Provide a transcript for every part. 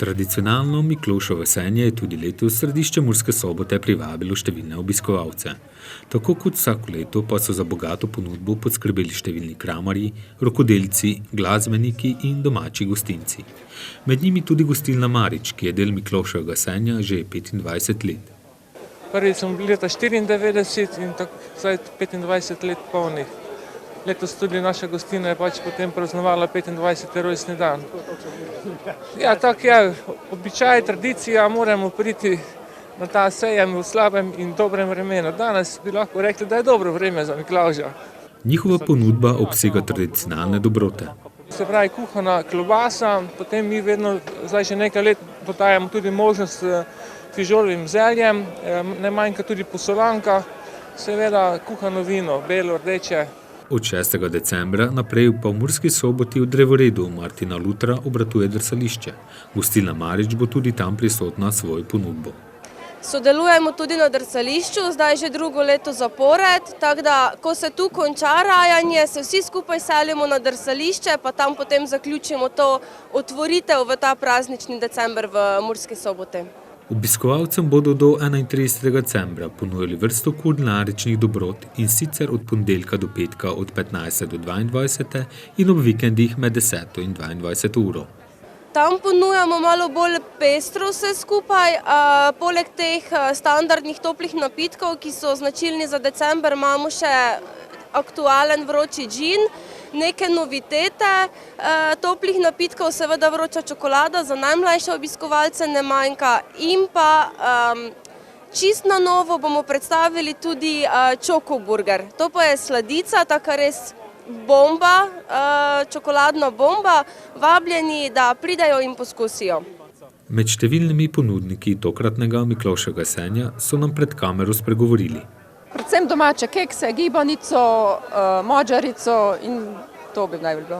Tradicionalno Mikloševo senje je tudi letos središče Murske Sobote privabilo številne obiskovalce. Tako kot vsako leto pa so za bogato ponudbo poskrbeli številni kramarji, rokodelci, glasbeniki in domači gostinci. Med njimi tudi gostilna Marič, ki je del Mikloševega senja že 25 let. Prvi sem bil leta 94 in zdaj 25 let polnih. Letos tudi naša gostilna je potem praznovala 25. rojstni dan. Ja, tako je, običaj, tradicija, moramo priti na ta sejem v slabem in dobrem vremenu. Danes bi lahko rekli, da je dobro vreme za Miklavža. Njihova ponudba obsega tradicionalne dobrote. Se pravi, kuhana klobasa, potem mi vedno, zdaj že nekaj let, podajamo tudi možnost s fižolovim zeljem, ne manjka tudi posolanka, seveda kuhano vino, belo, rdeče. Od 6. decembra naprej pa v Murski Soboti v drevoredu Martina Lutra obratuje drsališče. Gostilna Marič bo tudi tam prisotna s svojo ponudbo. Sodelujemo tudi na drsališču, zdaj že drugo leto zapored, tako da ko se tu konča rajanje, se vsi skupaj selimo na drsališče, pa tam potem zaključimo to otvoritev v ta praznični december v Murski Soboti. Obiskovalcem bodo do 31. decembra ponujali vrsto kulinaričnih dobrot in sicer od ponedeljka do petka od 15. do 22. in ob vikendih med 10. in 22. uro. Tam ponujamo malo bolj pestro vse skupaj, poleg teh standardnih toplih napitkov, ki so značilni za december, imamo še aktualen vroči džin, neke novitete, toplih napitkov, seveda vroča čokolada, za najmlajše obiskovalce ne manjka in pa čist na novo bomo predstavili tudi čokoburger. To pa je sladica, taka res bomba, čokoladna bomba, vabljeni, da pridejo in poskusijo. Med številnimi ponudniki tokratnega Mikloševega senja so nam pred kamero spregovorili. Predvsem domače kekse, gibanico, modžarico in to bi najbolj bilo.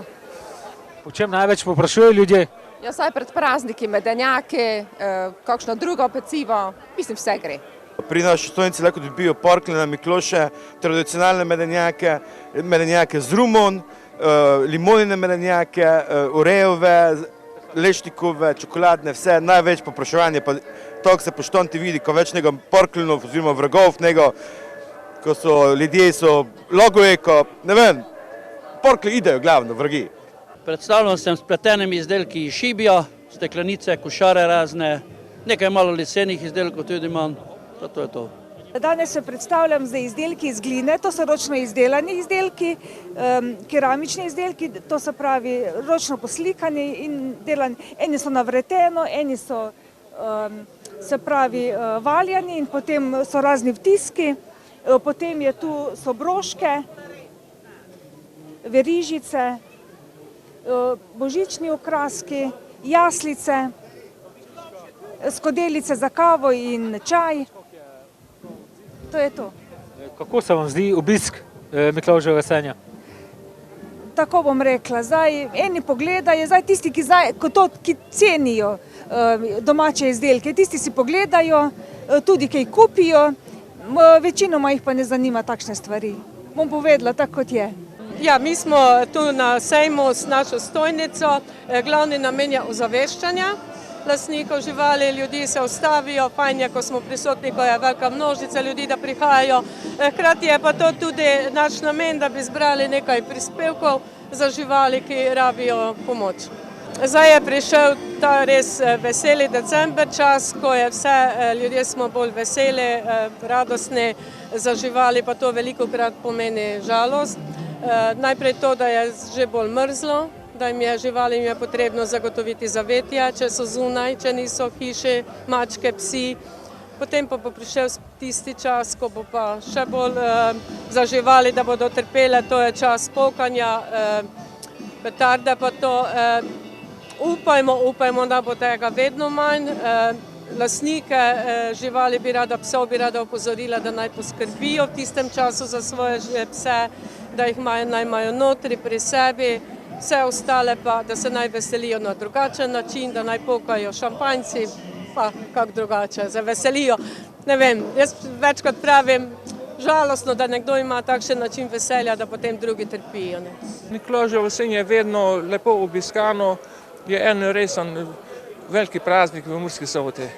Po čem največ povprašujejo ljudje? Ja, saj pred prazniki medenjake, kakšno drugo pecivo, mislim vse gre. Pri naši stojnici lahko dobijo porkljene Mikloše, tradicionalne medenjake z rumon, limonine medenjake, orejove, lešnikove, čokoladne, vse največ povpraševanje, pa to se po štonti vidi, ko več nego porkljenov oziroma vrgov nego, ko so ljudje so logojeko, ne vem, porklji idejo glavno, vrgi. Predstavljam sem s pletenimi izdelki iz šibija, steklenice, košare razne, nekaj malo lesenih izdelkov tudi imam, to je to. Danes se predstavljam z izdelki iz gline, to so ročno izdelani izdelki, keramični izdelki, to se pravi ročno poslikani in delani. Eni so navreteno, eni so se pravi valjani in potem so razni vtiski, potem je tu so broške, verižice, božični okraski, jaslice, skodelice za kavo in čaj. To je to. Kako se vam zdi obisk Miklavževega senja? Tako bom rekla, zdaj eni pogledajo, zdaj tisti, ki cenijo domače izdelke, tisti si pogledajo, tudi kaj kupijo, večinoma jih pa ne zanima takšne stvari. Bom povedala tako, kot je. Ja, mi smo tu na sejmu s našo stojnico, glavni namen je ozaveščanja lastnikov živali, ljudi se ustavijo, fajn je, ko smo prisotni, ko je velika množica ljudi, da prihajajo. Hkrati je pa to tudi naš namen, da bi zbrali nekaj prispevkov za živali, ki rabijo pomoč. Zdaj je prišel ta res veseli december čas, ko je vse, ljudje smo bolj veseli, radostni, za živali pa to velikokrat pomeni žalost. Najprej to, da je že bolj mrzlo, da jim je živalim je potrebno zagotoviti zavetje, če so zunaj, če niso v hiši, mačke, psi. Potem pa bo prišel tisti čas, ko bo pa še bolj za živali, da bodo trpele, to je čas pokanja, petarde pa to. Upajmo, da bo tega vedno manj. Lastnike živali psov bi rada opozorila, da naj poskrbijo v tistem času za svoje pse, da jih naj imajo notri pri sebi. Vse ostale pa, da se naj veselijo na drugačen način, da naj pokajo šampanjci, pa kako drugače, se veselijo. Ne vem, jaz večkrat pravim, žalostno, da nekdo ima takšen način veselja, da potem drugi trpijo. Miklavževo senje je vedno lepo obiskano, je en resen veliki praznik v Murski Soboti.